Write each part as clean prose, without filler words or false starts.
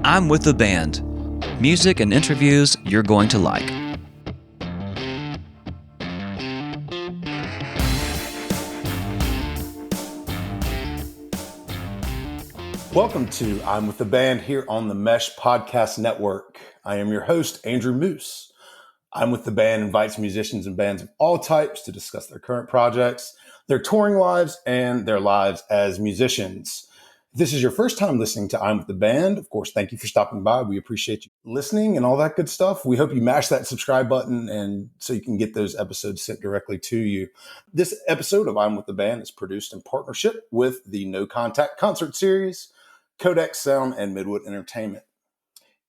I'm with the band. Music and interviews you're going to like. Welcome to I'm with the band here on the Mesh Podcast Network. I am your host, Andrew Moose. I'm with the band invites musicians and bands of all types to discuss their current projects, their touring lives, and their lives as musicians. If this is your first time listening to I'm with the band, of course, thank you for stopping by. We appreciate you listening and all that good stuff. We hope you mash that subscribe button and so you can get those episodes sent directly to you. This episode of I'm with the band is produced in partnership with the No Contact Concert Series, Codex Sound, and Midwood Entertainment.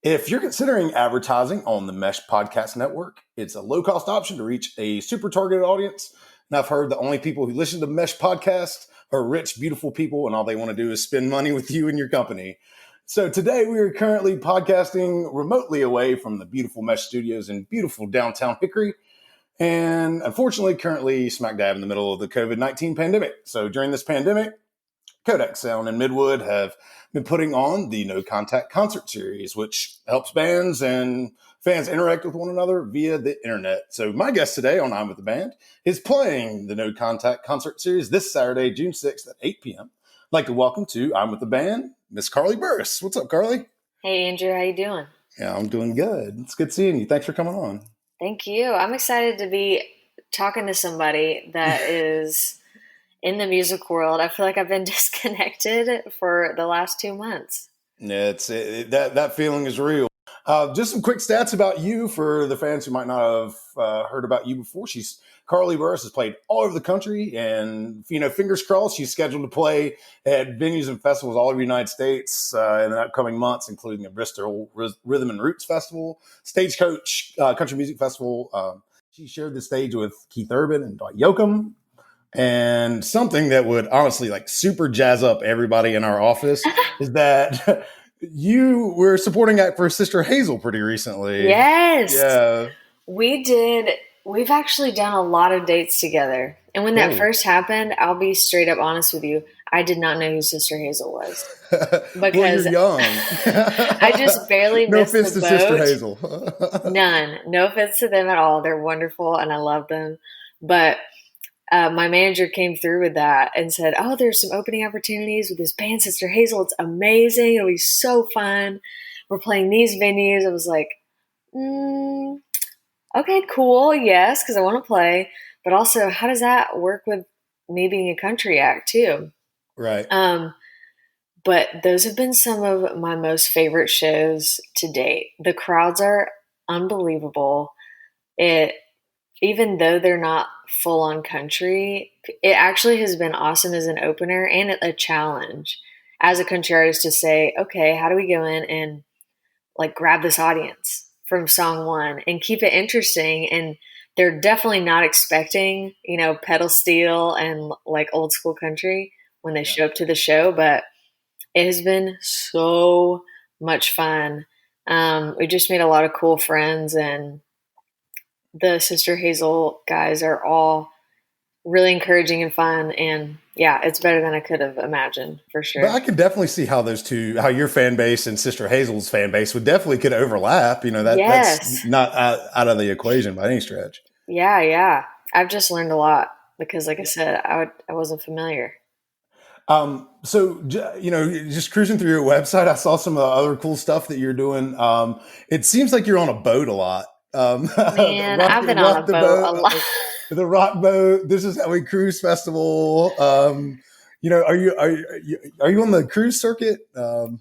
If you're considering advertising on the Mesh Podcast Network, it's a low-cost option to reach a super targeted audience. And I've heard the only people who listen to Mesh Podcast are rich, beautiful people, and all they want to do is spend money with you and your company. So today we are currently podcasting remotely away from the beautiful Mesh Studios in beautiful downtown Hickory. And unfortunately, currently smack dab in the middle of the COVID-19 pandemic. So during this pandemic, Codex Sound and Midwood have been putting on the No Contact Concert Series, which helps bands and fans interact with one another via the internet. So my guest today on I'm with the Band is playing the No Contact Concert Series this Saturday, June 6th at 8 p.m. I'd like to welcome to I'm with the Band, Miss Carly Burruss. What's up, Carly? Hey, Andrew. How you doing? Yeah, I'm doing good. It's good seeing you. Thanks for coming on. Thank you. I'm excited to be talking to somebody that is in the music world. I feel like I've been disconnected for the last 2 months. Yeah, that feeling is real. Just some quick stats about you for the fans who might not have heard about you before. Carly Burruss has played all over the country, and fingers crossed, she's scheduled to play at venues and festivals all over the United States in the upcoming months, including the Bristol Rhythm and Roots Festival, Stagecoach Country Music Festival. She shared the stage with Keith Urban and Dwight Yoakam. And something that would honestly super jazz up everybody in our office is that you were supporting act for Sister Hazel pretty recently. Yes. Yeah. We did. We've actually done a lot of dates together. And when that first happened, I'll be straight up honest with you. I did not know who Sister Hazel was. Well, Because you're young. I just barely missed the boat. No offense to Sister Hazel. None. No offense to them at all. They're wonderful and I love them. But my manager came through with that and said, "Oh, there's some opening opportunities with this band, Sister Hazel. It's amazing. It'll be so fun. We're playing these venues." I was like, okay, cool. Yes, because I want to play. But also, how does that work with me being a country act too? Right. But those have been some of my most favorite shows to date. The crowds are unbelievable. Even though they're not full on country, it actually has been awesome as an opener and a challenge as a country artist to say, okay, how do we go in and grab this audience from song one and keep it interesting? And they're definitely not expecting, pedal steel and old school country when they show up to the show, but it has been so much fun. We just made a lot of cool friends, and the Sister Hazel guys are all really encouraging and fun. And yeah, it's better than I could have imagined for sure. But I could definitely see how how your fan base and Sister Hazel's fan base could overlap. That's not out of the equation by any stretch. Yeah. I've just learned a lot because, like I said, I wasn't familiar. So, just cruising through your website, I saw some of the other cool stuff that you're doing. It seems like you're on a boat a lot. Man, I've been on a boat a lot. The Rock Boat. This is how we cruise festival. Are you on the cruise circuit?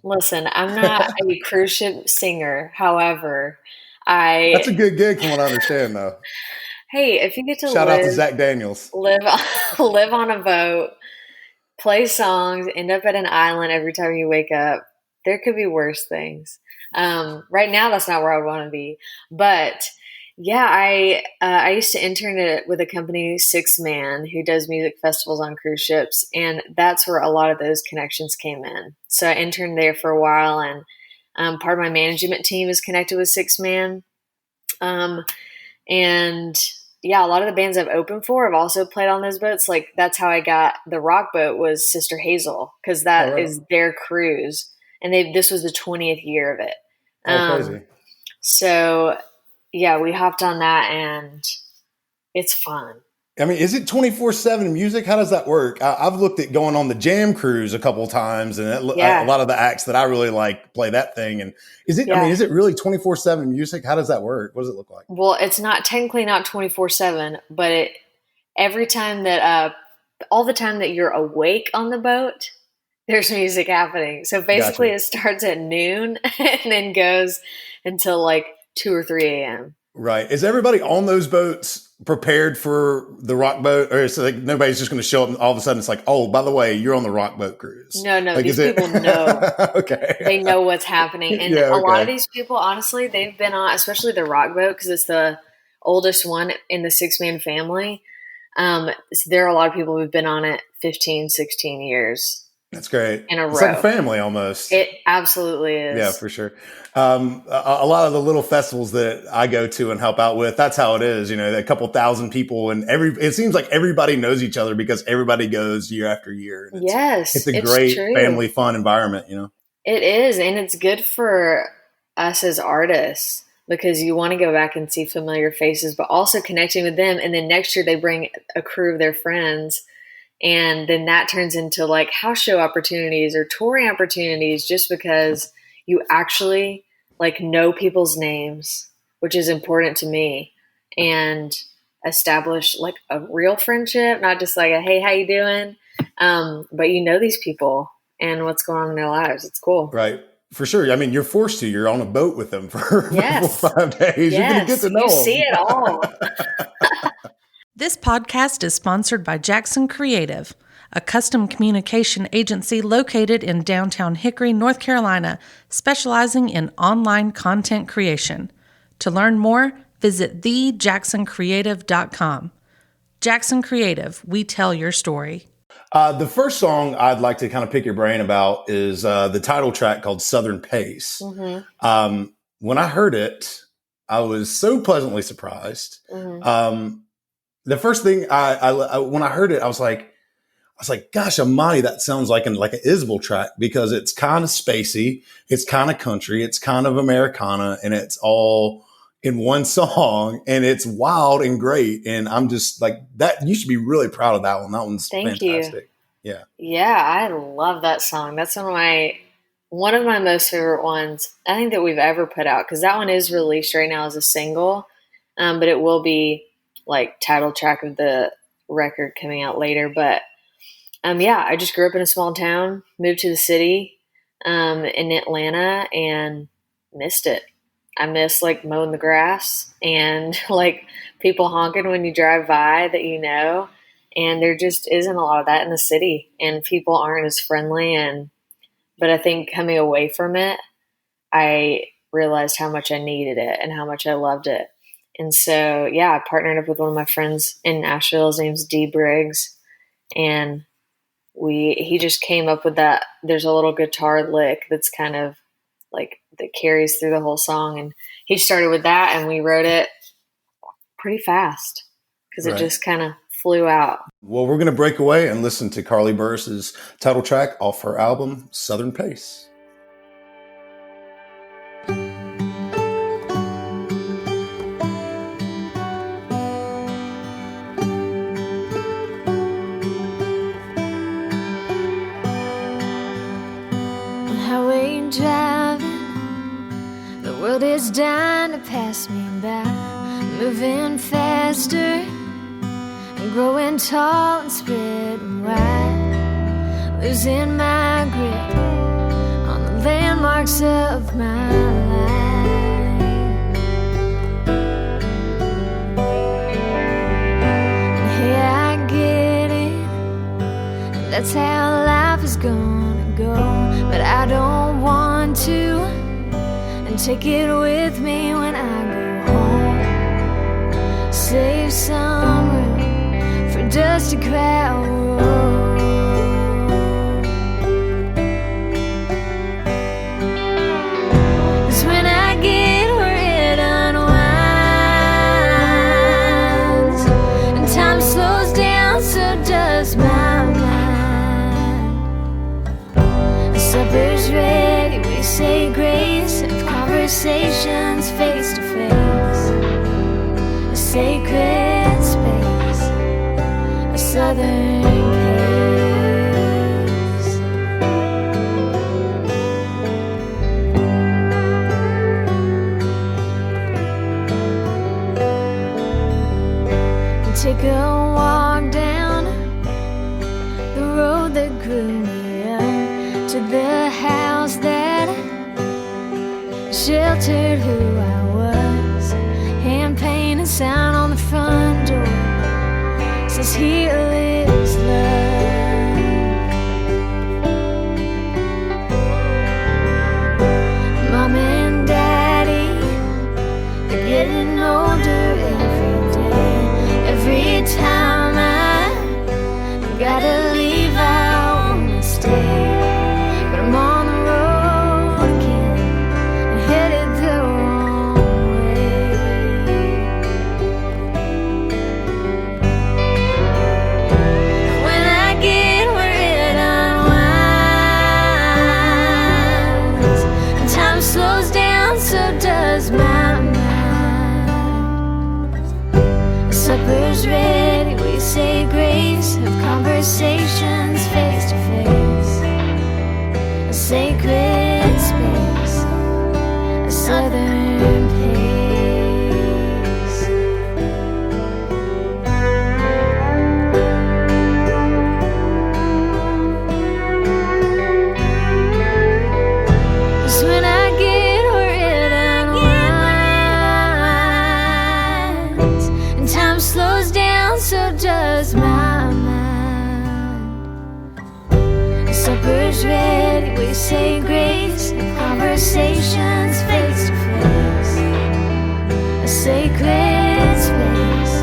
Listen, I'm not a cruise ship singer. However, that's a good gig from what I understand, though. Hey, if you get to shout out to Zach Daniels, live on a boat, play songs, end up at an island every time you wake up, there could be worse things. Right now, that's not where I want to be. But yeah, I used to intern with a company, Six Man, who does music festivals on cruise ships. And that's where a lot of those connections came in. So I interned there for a while, and part of my management team is connected with Six Man. And yeah, a lot of the bands I've opened for have also played on those boats. That's how I got the Rock Boat was Sister Hazel, because that is their cruise. and this was the 20th year of it. Crazy. So yeah, we hopped on that, and it's fun. I mean, is it 24/7 music? How does that work? I've looked at going on the Jam Cruise a couple of times, and a lot of the acts that I really like play that thing. And is it? I mean, is it really 24/7 music? How does that work? What does it look like? Well, it's not technically not 24/7, but every time that all the time that you're awake on the boat, there's music happening. So basically, It starts at noon and then goes until like 2 or 3 a.m. Right. Is everybody on those boats prepared for the rock boat, or is it like nobody's just going to show up and all of a sudden it's like, oh, by the way, you're on the rock boat cruise? No, like, these people know. Okay. They know what's happening. And a lot of these people, honestly, they've been on, especially the rock boat, because it's the oldest one in the 6-man family. So there are a lot of people who've been on it 15, 16 years. That's great. In a row. It's like a family almost. It absolutely is. Yeah, for sure. A lot of the little festivals that I go to and help out with, that's how it is. You know, a couple thousand people, and it seems like everybody knows each other because everybody goes year after year. And it's a great family fun environment, you know? It is. And it's good for us as artists because you want to go back and see familiar faces, but also connecting with them. And then next year they bring a crew of their friends. And then that turns into like house show opportunities or touring opportunities just because you actually like know people's names, which is important to me, and establish like a real friendship, not just like a, hey, how you doing? But you know these people and what's going on in their lives. It's cool. Right. For sure. I mean, you're forced to. You're on a boat with them for 5 days. Yes. You're going to get to know them. You see it all. This podcast is sponsored by Jackson Creative, a custom communication agency located in downtown Hickory, North Carolina, specializing in online content creation. To learn more, visit thejacksoncreative.com. Jackson Creative, we tell your story. The first song I'd like to kind of pick your brain about is the title track called Southern Pace. Mm-hmm. When I heard it, I was so pleasantly surprised. Mm-hmm. The first thing I when I heard it, I was like, gosh almighty, that sounds like an Isbell track because it's kind of spacey, it's kind of country, it's kind of Americana, and it's all in one song, and it's wild and great. And I'm just like, that, you should be really proud of that one. That one's fantastic. You. Yeah, I love that song. That's one of my most favorite ones I think that we've ever put out, because that one is released right now as a single, but it will be like title track of the record coming out later. But I just grew up in a small town, moved to the city in Atlanta, and missed it. I miss like mowing the grass and like people honking when you drive by that you know, and there just isn't a lot of that in the city, and people aren't as friendly. But I think coming away from it, I realized how much I needed it and how much I loved it. And so, I partnered up with one of my friends in Nashville. His name's D Briggs, and he just came up with that. There's a little guitar lick that's kind of like that carries through the whole song, and he started with that, and we wrote it pretty fast because it just kind of flew out. Well, we're going to break away and listen to Carly Burruss's title track off her album Southern Pace. World is dying to pass me by, moving faster and growing tall and spreading wide, losing my grip on the landmarks of my life. And hey, I get it, and that's how life is gonna go, but I don't want to take it with me when I go home. Save some room for dusty crowd road. 'Cause when I get where it unwinds and time slows down, so does my mind. Supper's ready. say grace, have conversations face to face. A sacred space, a southern pace. And take a walk down the road that grew me up to the house that sheltered who I was. Hand painted sound on the front door says here lives love. Mom and Daddy, they're getting older every day. Every time I gotta leave, I wanna stay. But I'm on the road again and headed the wrong way. When I get where it unwinds and time slows down, so does my mind. Supper's ready, we say grace, have conversations face to face. A sacred space, a southern pace. 'Cause when I get where it unwinds and time slows down, so does my mind. Supper's ready, we say grace, have conversations face to face. A sacred space,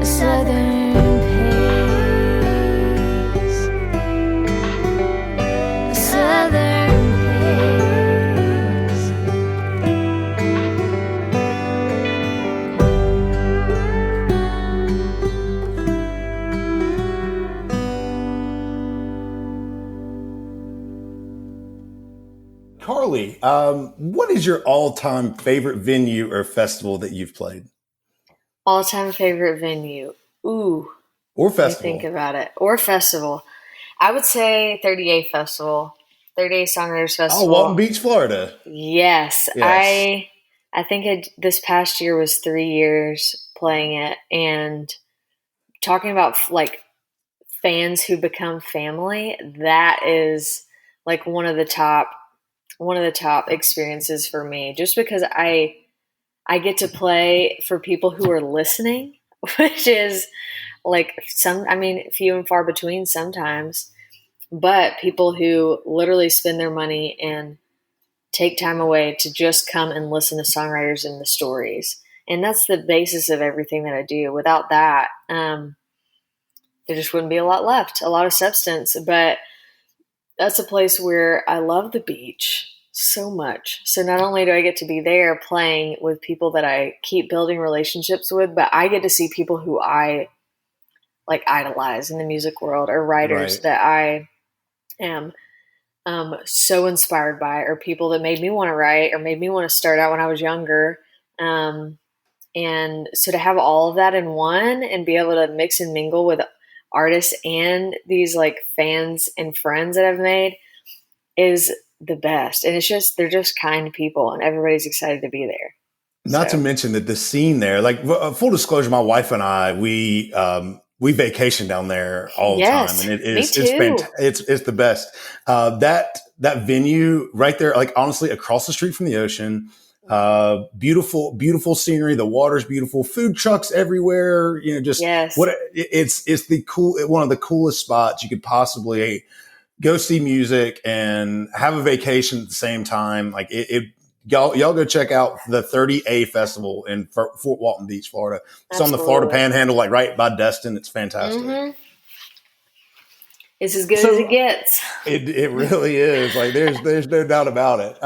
a southern pace. A southern pace. Carly, what is your all-time favorite venue or festival that you've played? All-time favorite venue. Ooh, Or let me festival? think about it. Or festival. I would say 30A Festival. 30A Songwriters Oh, Festival. Walton Beach, Florida. Yes. Yes. I think this past year was 3 years playing it, and talking about like fans who become family, that is like one of the top experiences for me, just because I get to play for people who are listening, which is like few and far between sometimes, but people who literally spend their money and take time away to just come and listen to songwriters and the stories. And that's the basis of everything that I do. Without that, there just wouldn't be a lot left, a lot of substance. But that's a place where I love the beach so much. So not only do I get to be there playing with people that I keep building relationships with, but I get to see people who I like idolize in the music world, or writers Right. that I am so inspired by, or people that made me want to write or made me want to start out when I was younger. And so to have all of that in one and be able to mix and mingle with artists and these like fans and friends that I've made is the best. And they're just kind people, and everybody's excited to be there. Not to mention that the scene there, like full disclosure, my wife and I, we vacation down there all the time, and it is it's the best. That venue right there, like honestly, across the street from the ocean, beautiful scenery. The water's beautiful. Food trucks everywhere. You know, just it's one of the coolest spots you could possibly go see music and have a vacation at the same time. Like y'all go check out the 30A Festival in Fort Walton Beach, Florida. It's on the Florida Panhandle, like right by Destin. It's fantastic. Mm-hmm. It's as good as it gets. It really is. Like there's no doubt about it.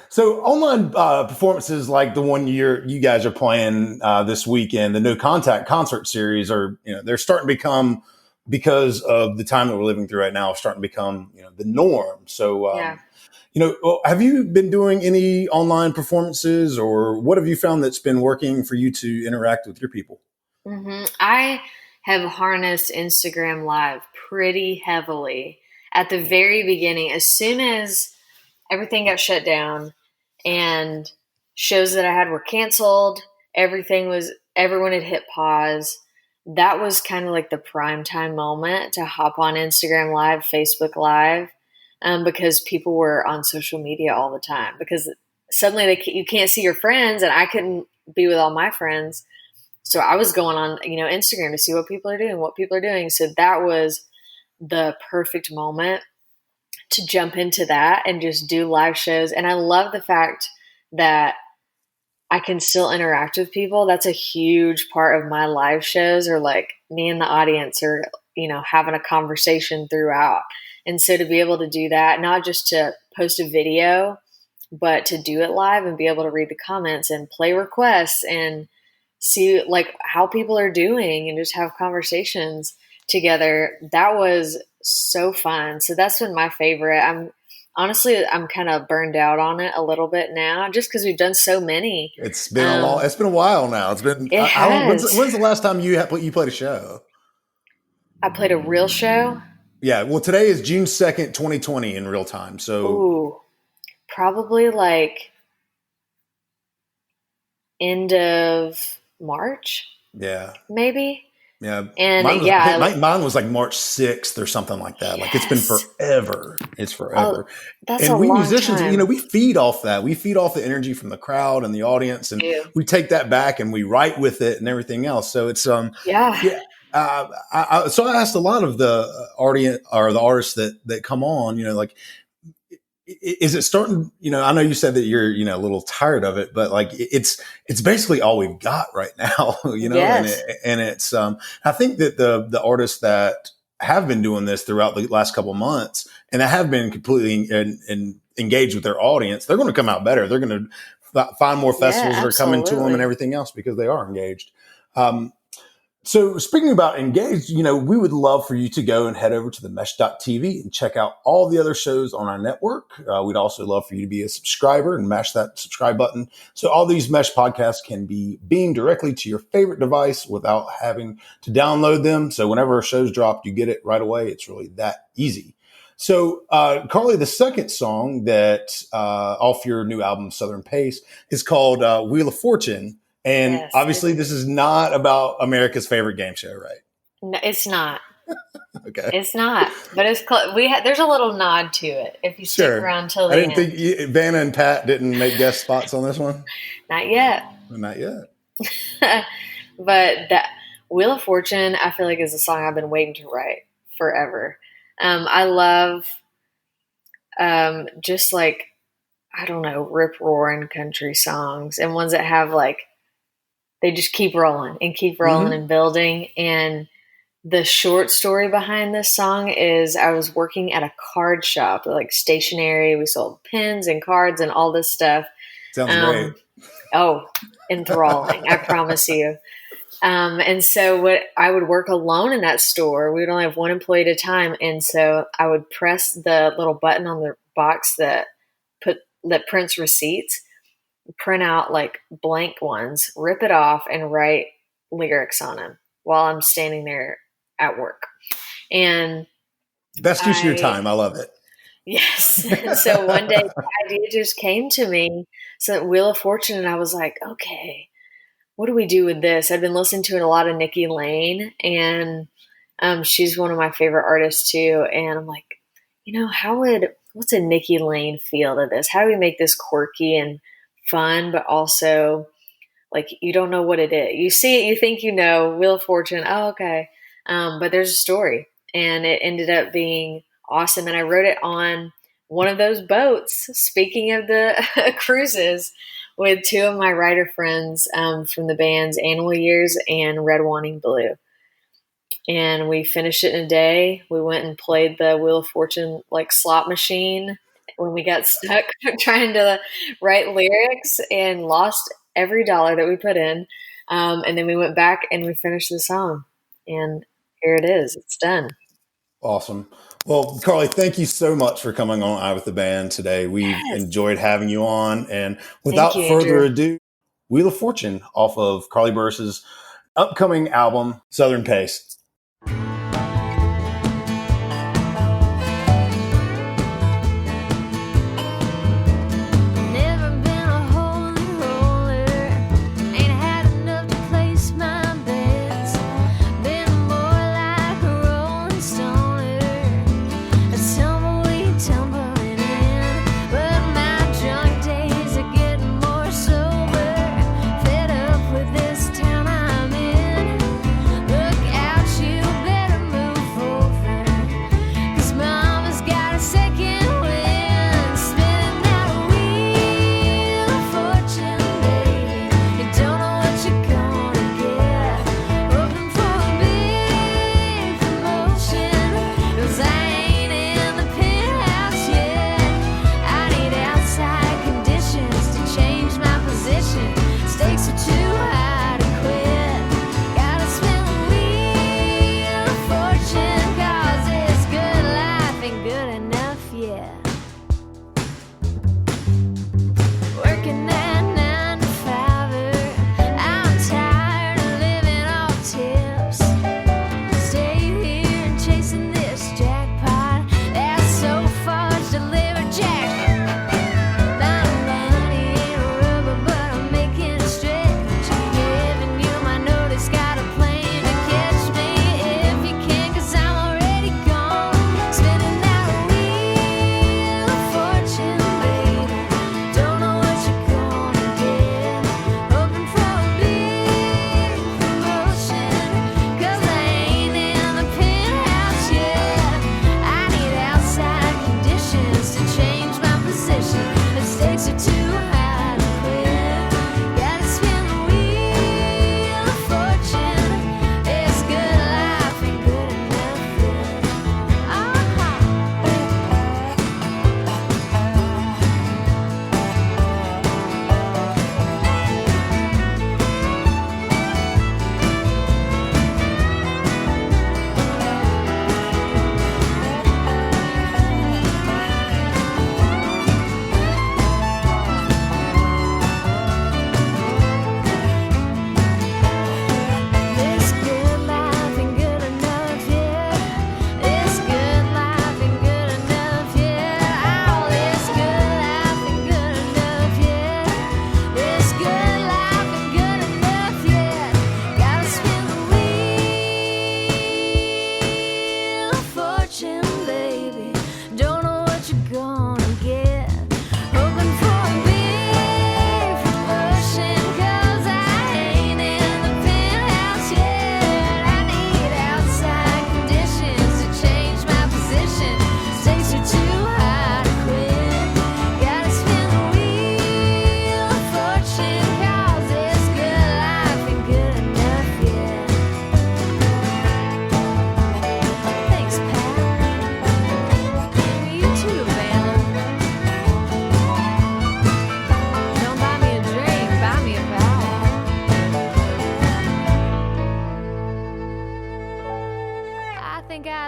So online performances like the one you guys are playing this weekend, the No Contact concert series, they're starting to become because of the time that we're living through right now, starting to become, the norm. So, have you been doing any online performances, or what have you found that's been working for you to interact with your people? I have harnessed Instagram Live pretty heavily at the very beginning. As soon as everything got shut down and shows that I had were canceled, everyone had hit pause. That was kind of like the prime time moment to hop on Instagram Live, Facebook Live, because people were on social media all the time, because suddenly you can't see your friends, and I couldn't be with all my friends. So I was going on, Instagram to see what people are doing. So that was the perfect moment to jump into that and just do live shows. And I love the fact that I can still interact with people. That's a huge part of my live shows, or like me and the audience are, having a conversation throughout. And so to be able to do that, not just to post a video, but to do it live and be able to read the comments and play requests and see like how people are doing and just have conversations together. That was so fun. So that's been my favorite. I'm kind of burned out on it a little bit now, just because we've done so many. It's been it's been a while now. It's been. When's the last time you played a show? I played a real show. Yeah. Well, today is June 2nd, 2020 in real time. So probably like end of March. Yeah. Maybe. Yeah. And mine was like March 6th or something like that. Yes. Like it's been forever. It's forever. That's and a we long musicians, time. We feed off that. We feed off the energy from the crowd and the audience, and we take that back and we write with it and everything else. So it's, So I asked a lot of the audience or the artists that come on, like, is it starting, I know you said that you're, a little tired of it, but like it's basically all we've got right now, Yes. and it's, I think that the artists that have been doing this throughout the last couple of months and that have been completely engaged with their audience, they're going to come out better. They're going to find more festivals that are coming to them and everything else because they are engaged. So speaking about engaged, we would love for you to go and head over to the mesh.tv and check out all the other shows on our network. We'd also love for you to be a subscriber and mash that subscribe button. So all these Mesh podcasts can be beamed directly to your favorite device without having to download them. So whenever a show's dropped, you get it right away. It's really that easy. So, Carly, the second song that off your new album, Southern Pace, is called Wheel of Fortune. And obviously, this is not about America's favorite game show, right? No, it's not. Okay, it's not. But it's there's a little nod to it if you stick around till the end. I didn't think Vanna and Pat didn't make guest spots on this one. Not yet. Not yet. But that Wheel of Fortune, I feel like, is a song I've been waiting to write forever. I love just like, I don't know, rip-roaring country songs and ones that have like, they just keep rolling and building. And the short story behind this song is I was working at a card shop, like stationery. We sold pens and cards and all this stuff. Sounds great. Oh, enthralling. I promise you. And so I would work alone in that store. We would only have one employee at a time. And so I would press the little button on the box that prints receipts, print out like blank ones, rip it off, and write lyrics on them while I'm standing there at work. And best use of your time. I love it. Yes. So one day the idea just came to me. So Wheel of Fortune, and I was like, okay, what do we do with this? I've been listening to a lot of Nikki Lane, and she's one of my favorite artists too. And I'm like, what's a Nikki Lane feel to this? How do we make this quirky and fun, but also like you don't know what it is. You see it, you think Wheel of Fortune. Oh, okay. But there's a story, and it ended up being awesome. And I wrote it on one of those boats. Speaking of the cruises, with two of my writer friends from the bands Animal Years and Red Wanting Blue. And we finished it in a day. We went and played the Wheel of Fortune like slot machine when we got stuck trying to write lyrics, and lost every dollar that we put in. And then we went back and we finished the song. And here it is. It's done. Awesome. Well, Carly, thank you so much for coming on I With the Band today. We've enjoyed having you on. And without further ado, Wheel of Fortune off of Carly Burruss's upcoming album, Southern Pace.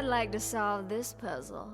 I'd like to solve this puzzle.